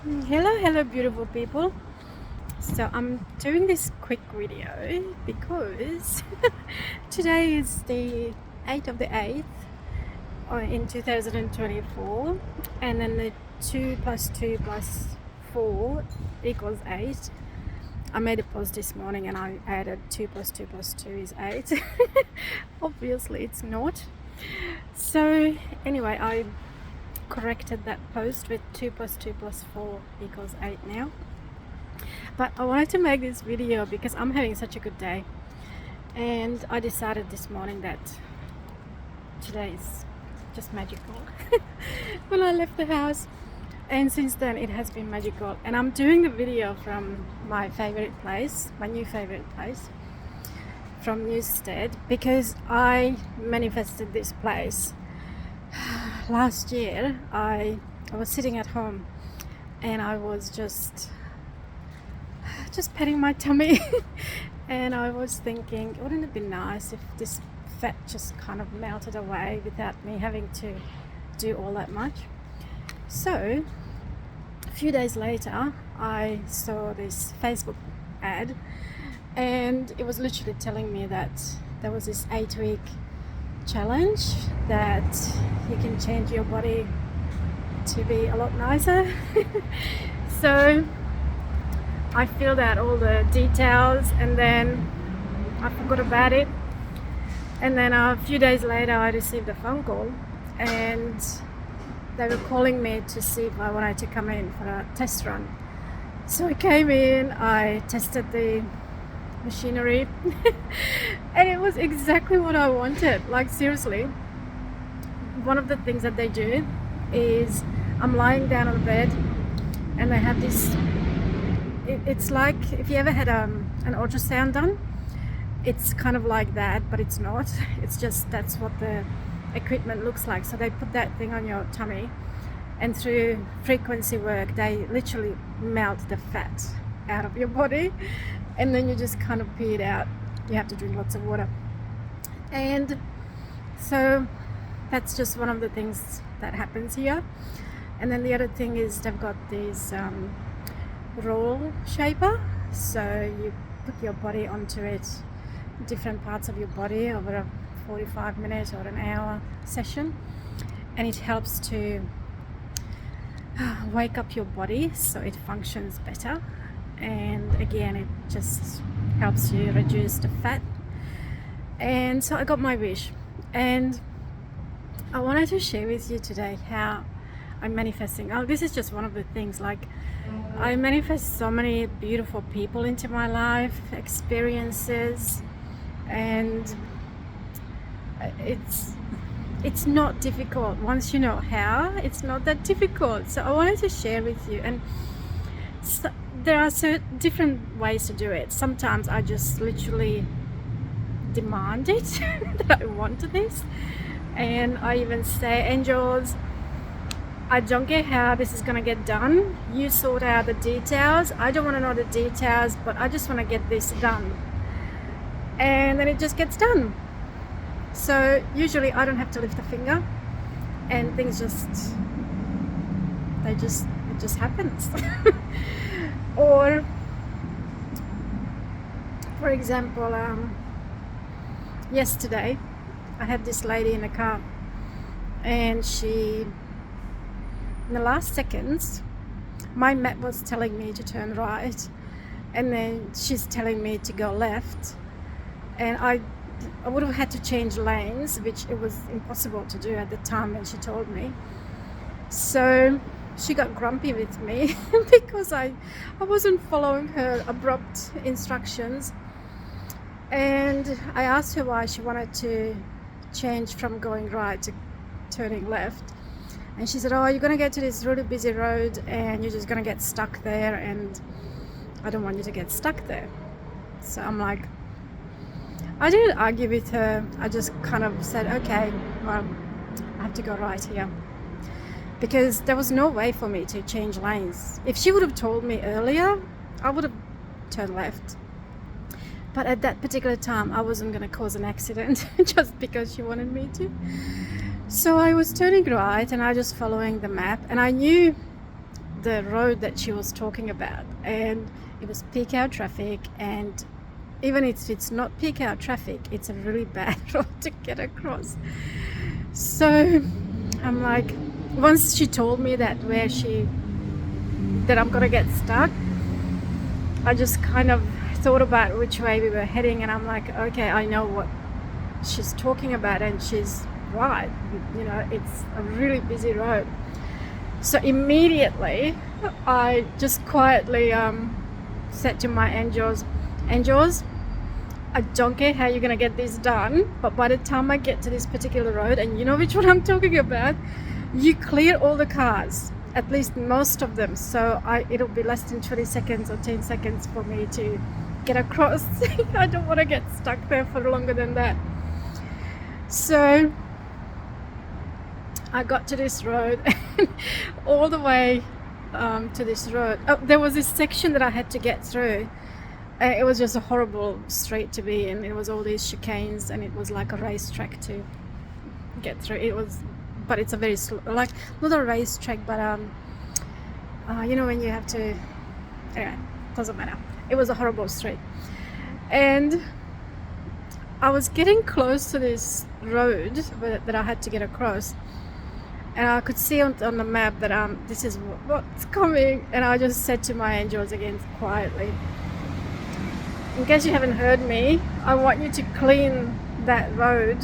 Hello, beautiful people. So I'm doing this quick video because today is the 8th of the 8th in 2024, and then the 2 plus 2 plus 4 equals 8. I made a post this morning and I added 2 plus 2 plus 2 is 8. Obviously it's not. So anyway, I corrected that post with 2 plus 2 plus 4 equals 8 now. But I wanted to make this video because I'm having such a good day, and I decided this morning that today is just magical. When I left the house, and since then it has been magical, and I'm doing the video from my favorite place, my new favorite place, from Newstead, because I manifested this place last year. I was sitting at home and I was just patting my tummy and I was thinking, wouldn't it be nice if this fat just kind of melted away without me having to do all that much? So a few days later I saw this Facebook ad, and it was literally telling me that there was this 8-week challenge that you can change your body to be a lot nicer. So I filled out all the details and then I forgot about it, and then a few days later I received a phone call and they were calling me to see if I wanted to come in for a test run. So I came in, I tested the machinery and it was exactly what I wanted. Like, seriously, one of the things that they do is I'm lying down on the bed and they have this, it's like if you ever had an ultrasound done, it's kind of like that, but it's not. It's just, that's what the equipment looks like. So they put that thing on your tummy, and through frequency work they literally melt the fat out of your body, and then you just kind of pee it out. You have to drink lots of water. And so that's just one of the things that happens here. And then the other thing is they've got these roll shaper, so you put your body onto it, different parts of your body, over a 45-minute or an hour session, and it helps to wake up your body so it functions better, and again it just helps you reduce the fat. And so I got my wish, and I wanted to share with you today how I'm manifesting. Oh, this is just one of the things. Like, I manifest so many beautiful people into my life, experiences, and it's not difficult. Once you know how, it's not that difficult. So I wanted to share with you, and so, there are different ways to do it. Sometimes I just literally demand it that I want this, and I even say, angels, I don't care how this is gonna get done, you sort out the details. I don't want to know the details, but I just want to get this done, and then it just gets done. So usually I don't have to lift a finger, and things it just happens. Or for example, yesterday I had this lady in the car, and she, in the last seconds, my map was telling me to turn right, and then she's telling me to go left, and I would have had to change lanes, which it was impossible to do at the time when she told me. So she got grumpy with me because I wasn't following her abrupt instructions, and I asked her why she wanted to change from going right to turning left, and she said, oh, you're going to get to this really busy road and you're just going to get stuck there, and I don't want you to get stuck there. So I'm like, I didn't argue with her. I just kind of said, okay, well, I have to go right here, because there was no way for me to change lanes. If she would have told me earlier, I would have turned left. But at that particular time, I wasn't going to cause an accident just because she wanted me to. So I was turning right and I was just following the map, and I knew the road that she was talking about, and it was peak hour traffic, and even if it's not peak hour traffic, it's a really bad road to get across. So I'm like, once she told me that I'm gonna get stuck, I just kind of thought about which way we were heading, and I'm like, okay, I know what she's talking about, and she's right. It's a really busy road. So immediately I just quietly said to my angels, I don't care how you're gonna get this done, but by the time I get to this particular road, and you know which one I'm talking about, you clear all the cars, at least most of them, so it'll be less than 20 seconds or 10 seconds for me to get across. I don't want to get stuck there for longer than that. So I got to this road, and all the way to this road, there was this section that I had to get through. It was just a horrible street to be in. It was all these chicanes, and it was like a racetrack to get through. But it's a very slow, like, not a racetrack, but when you have to, anyway, doesn't matter. It was a horrible street, and I was getting close to this road that I had to get across, and I could see on the map that this is what's coming, and I just said to my angels again quietly, in case you haven't heard me, I want you to clean that road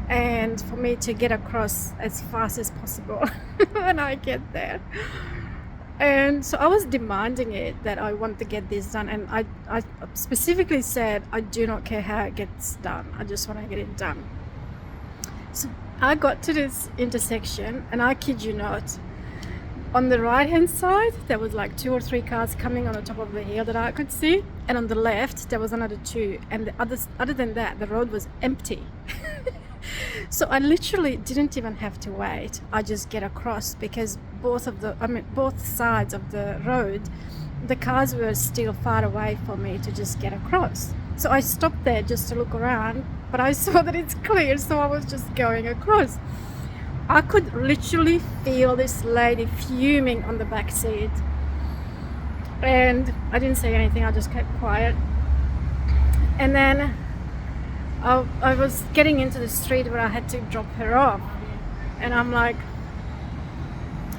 and for me to get across as fast as possible when I get there. And so I was demanding it, that I want to get this done, and I specifically said I do not care how it gets done, I just want to get it done. So I got to this intersection, and I kid you not, on the right hand side there was like 2 or 3 cars coming on the top of the hill that I could see, and on the left there was another 2, and other than that the road was empty. So I literally didn't even have to wait. I just get across, because both sides of the road, the cars were still far away for me to just get across. So I stopped there just to look around, but I saw that it's clear, so I was just going across. I could literally feel this lady fuming on the back seat, and I didn't say anything. I just kept quiet. And then I was getting into the street where I had to drop her off, and I'm like,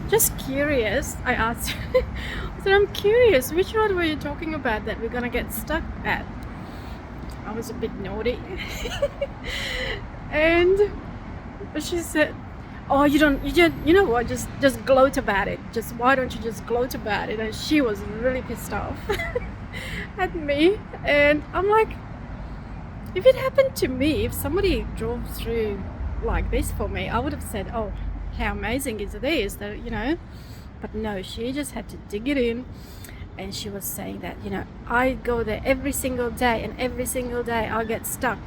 just curious. I asked her, I said, I'm curious, which road were you talking about that we're gonna get stuck at? I was a bit naughty. And she said, oh, you know what, just gloat about it. Why don't you just gloat about it? And she was really pissed off at me. And I'm like, if it happened to me, if somebody drove through like this for me, I would have said, oh, how amazing is this, that, but no, she just had to dig it in. And she was saying that, I go there every single day, and every single day I get stuck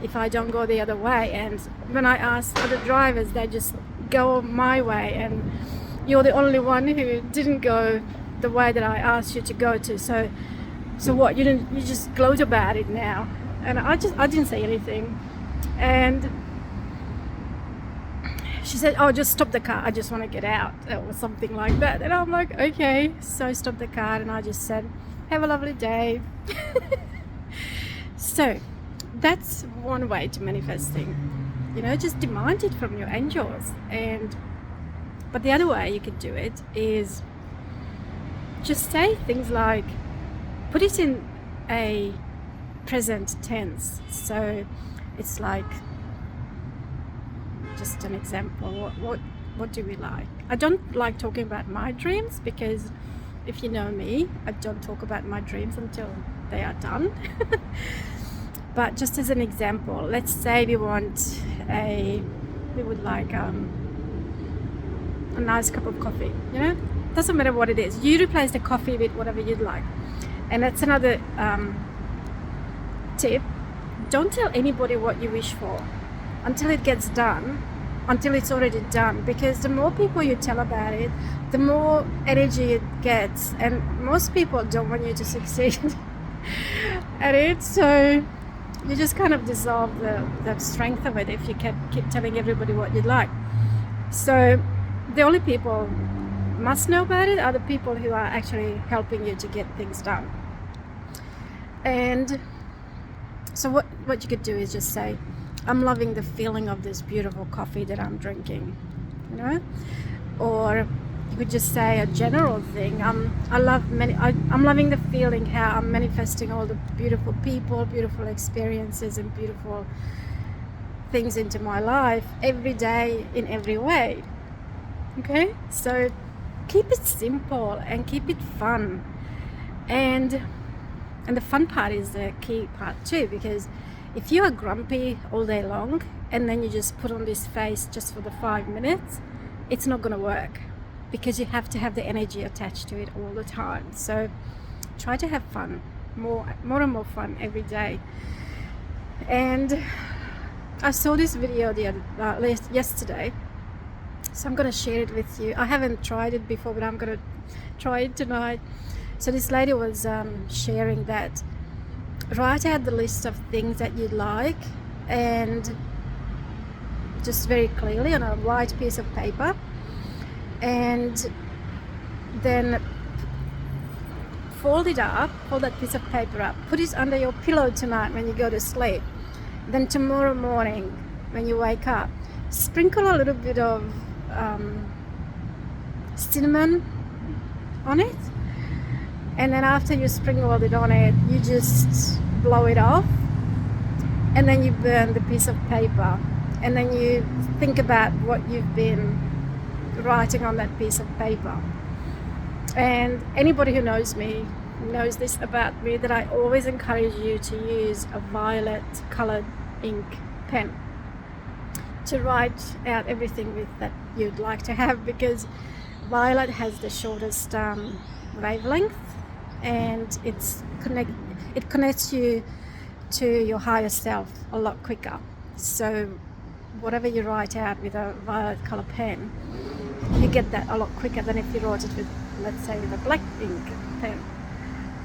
if I don't go the other way. And when I ask other drivers, they just go my way, and you're the only one who didn't go the way that I asked you to go to. So what, you just gloat about it now? And I didn't say anything. And she said, oh, just stop the car, I just want to get out, or something like that. And I'm like, okay. So I stopped the car, and I just said, have a lovely day. So that's one way to manifesting, just demand it from your angels. But the other way you could do it is just say things like, put it in a present tense. So it's like, just an example, what do we like? I don't like talking about my dreams, because if you know me, I don't talk about my dreams until they are done. But just as an example, let's say we would like a nice cup of coffee, doesn't matter what it is, you replace the coffee with whatever you'd like. And that's another tip. Don't tell anybody what you wish for until it gets done, until it's already done, because the more people you tell about it, the more energy it gets, and most people don't want you to succeed at it. So you just kind of dissolve the strength of it if you keep telling everybody what you'd like. So the only people must know about it are the people who are actually helping you to get things done. And so what you could do is just say, I'm loving the feeling of this beautiful coffee that I'm drinking, you know? Or you could just say a general thing. I'm loving the feeling how I'm manifesting all the beautiful people, beautiful experiences, and beautiful things into my life every day in every way. Okay, so keep it simple and keep it fun, and the fun part is the key part too, because if you are grumpy all day long and then you just put on this face just for the 5 minutes, it's not going to work, because you have to have the energy attached to it all the time. So try to have fun, more and more fun every day. And I saw this video yesterday, so I'm going to share it with you. I haven't tried it before, but I'm going to try it tonight. So this lady was sharing that write out the list of things that you like, and just very clearly on a white piece of paper, and then fold that piece of paper up, put it under your pillow tonight when you go to sleep. Then tomorrow morning when you wake up, sprinkle a little bit of cinnamon on it, and then after you sprinkled it on it, you just blow it off, and then you burn the piece of paper, and then you think about what you've been writing on that piece of paper. And anybody who knows me knows this about me, that I always encourage you to use a violet colored ink pen to write out everything with that you'd like to have, because violet has the shortest wavelength, and it connects you to your higher self a lot quicker. So whatever you write out with a violet color pen, you get that a lot quicker than if you wrote it with, let's say, with a black ink pen.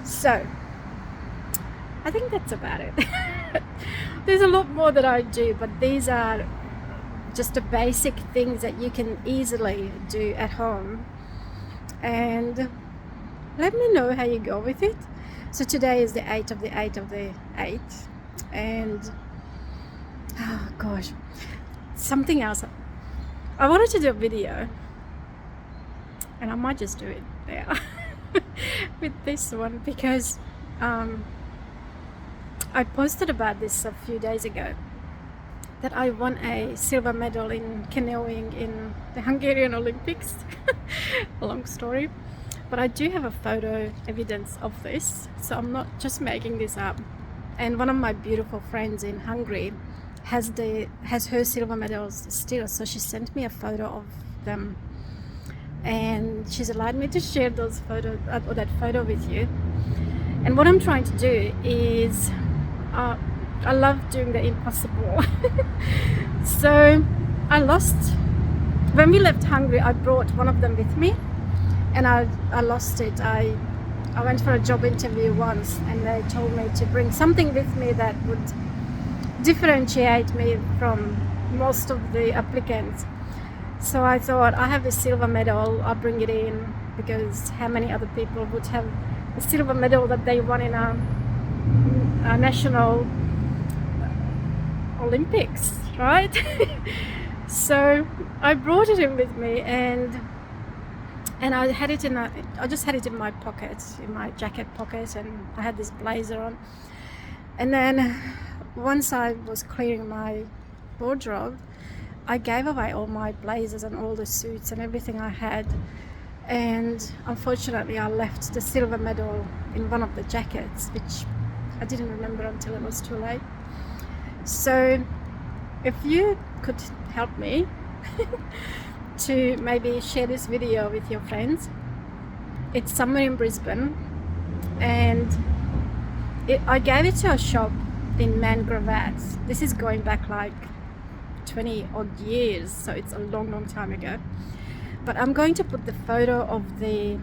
So I think that's about it. There's a lot more that I do, but these are just the basic things that you can easily do at home, and let me know how you go with it. So today is the 8th of the 8th of the 8th, and oh gosh, something else. I wanted to do a video, and I might just do it now with this one, because I posted about this a few days ago, that I won a silver medal in canoeing in the Hungarian Olympics. A long story, but I do have a photo evidence of this, so I'm not just making this up. And one of my beautiful friends in Hungary has her silver medals still, so she sent me a photo of them, and she's allowed me to share those photos, or that photo, with you. And what I'm trying to do is I love doing the impossible. So I lost, when we left Hungary, I brought one of them with me, and I lost it. I went for a job interview once, and they told me to bring something with me that would differentiate me from most of the applicants. So I thought, I have a silver medal, I'll bring it in, because how many other people would have a silver medal that they won in a national Olympics, right? So I brought it in with me, and I had it I just had it in my pocket, in my jacket pocket, and I had this blazer on. And then once I was clearing my wardrobe, I gave away all my blazers and all the suits and everything I had, and unfortunately I left the silver medal in one of the jackets, which I didn't remember until it was too late. So if you could help me to maybe share this video with your friends. It's somewhere in Brisbane, and I gave it to a shop in Mangrovads. This is going back like 20 odd years, so it's a long time ago. But I'm going to put the photo of the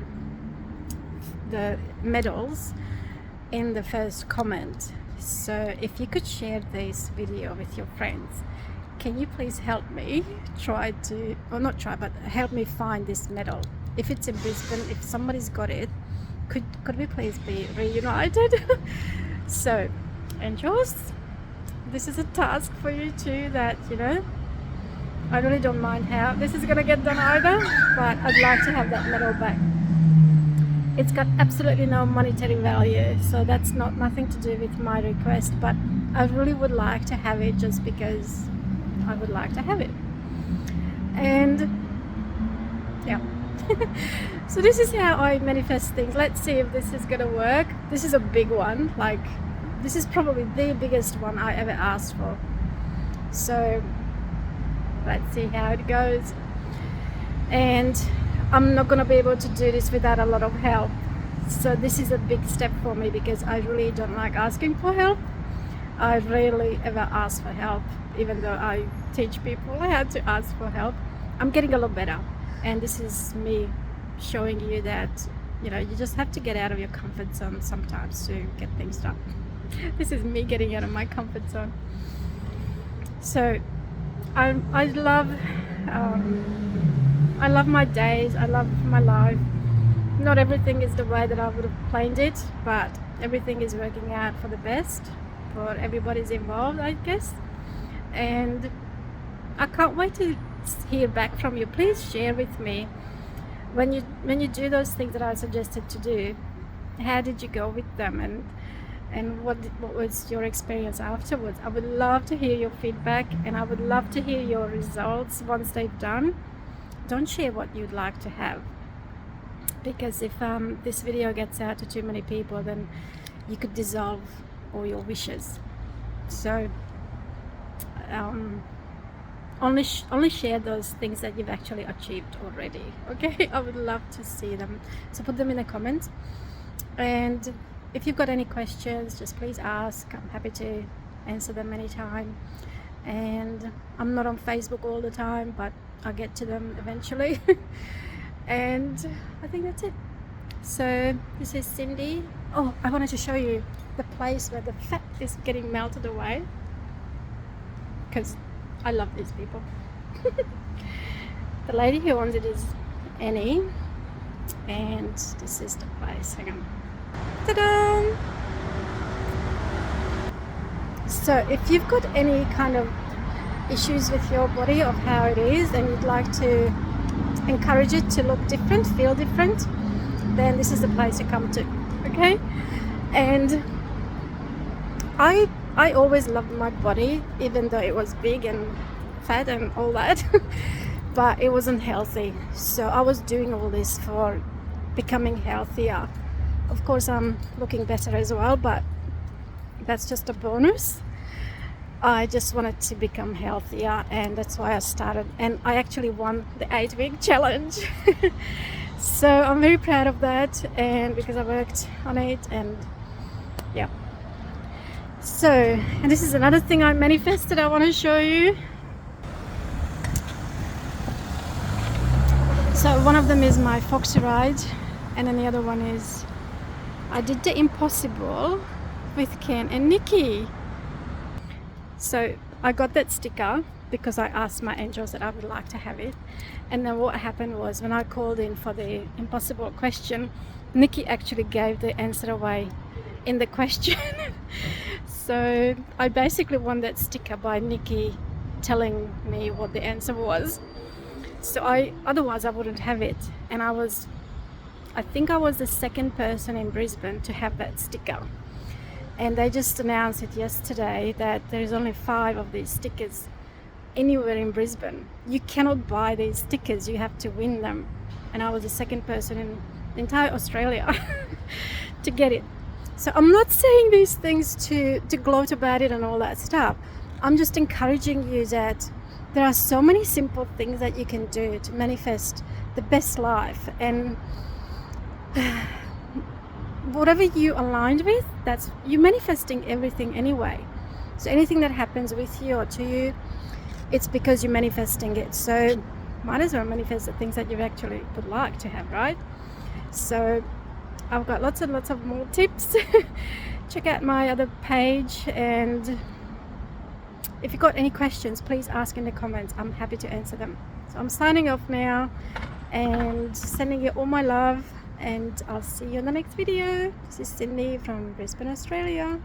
medals in the first comment. So if you could share this video with your friends, can you please help me help me find this medal? if it's in Brisbane, if somebody's got it, could we please be reunited? So, angels, this is a task for you too, that, you know, I really don't mind how this is gonna get done either, but I'd like to have that medal back. It's got absolutely no monetary value, so that's nothing to do with my request, but I really would like to have it just because I would like to have it. And yeah. So this is how I manifest things. Let's see if this is gonna work. This is a big one, like this is probably the biggest one I ever asked for. So let's see how it goes. And I'm not gonna be able to do this without a lot of help. So this is a big step for me because I really don't like asking for help. I rarely ever ask for help, even though I teach people how to ask for help. I'm getting a lot better, and this is me showing you that, you know, you just have to get out of your comfort zone sometimes to get things done. This is me getting out of my comfort zone. So I love my days, I love my life. Not everything is the way that I would have planned it, but everything is working out for the best for everybody's involved, I guess. And I can't wait to hear back from you. Please share with me when you do those things that I suggested to do, how did you go with them, and what was your experience afterwards? I would love to hear your feedback, and I would love to hear your results once they've done. Don't share what you'd like to have, because if this video gets out to too many people, then you could dissolve all your wishes. So only share those things that you've actually achieved already, okay? I would love to see them, so put them in the comments. And if you've got any questions, just please ask. I'm happy to answer them anytime. And I'm not on Facebook all the time, but I'll get to them eventually. And I think that's it. So this is Cindy. Oh, I wanted to show you the place where the fat is getting melted away, because I love these people. The lady who owns it is Annie, and this is the place. Hang on. Ta-da! So if you've got any kind of issues with your body of how it is, and you'd like to encourage it to look different, feel different, then this is the place to come to, okay? And I always loved my body, even though it was big and fat and all that, but it wasn't healthy. So I was doing all this for becoming healthier. Of course, I'm looking better as well, but that's just a bonus. I just wanted to become healthier, and that's why I started. And I actually won the 8-week challenge. So I'm very proud of that, and because I worked on it, and yeah. So, and this is another thing I manifested I want to show you. So one of them is my Foxy ride, and then the other one is I did the impossible with Ken and Nikki. So I got that sticker because I asked my angels that I would like to have it. And then what happened was, when I called in for the impossible question, Nikki actually gave the answer away in the question. So I basically won that sticker by Nikki telling me what the answer was. So otherwise I wouldn't have it. And I think I was the second person in Brisbane to have that sticker. And they just announced it yesterday that there's only 5 of these stickers anywhere in Brisbane. You cannot buy these stickers, you have to win them. And I was the second person in the entire Australia to get it. So I'm not saying these things to gloat about it and all that stuff. I'm just encouraging you that there are so many simple things that you can do to manifest the best life. And whatever you aligned with, that's you manifesting everything anyway. So anything that happens with you or to you, it's because you're manifesting it. So might as well manifest the things that you actually would like to have, right? So I've got lots and lots of more tips. Check out my other page, and if you've got any questions, please ask in the comments. I'm happy to answer them. So I'm signing off now. and sending you all my love, and I'll see you in the next video. This is Cindy from Brisbane, Australia.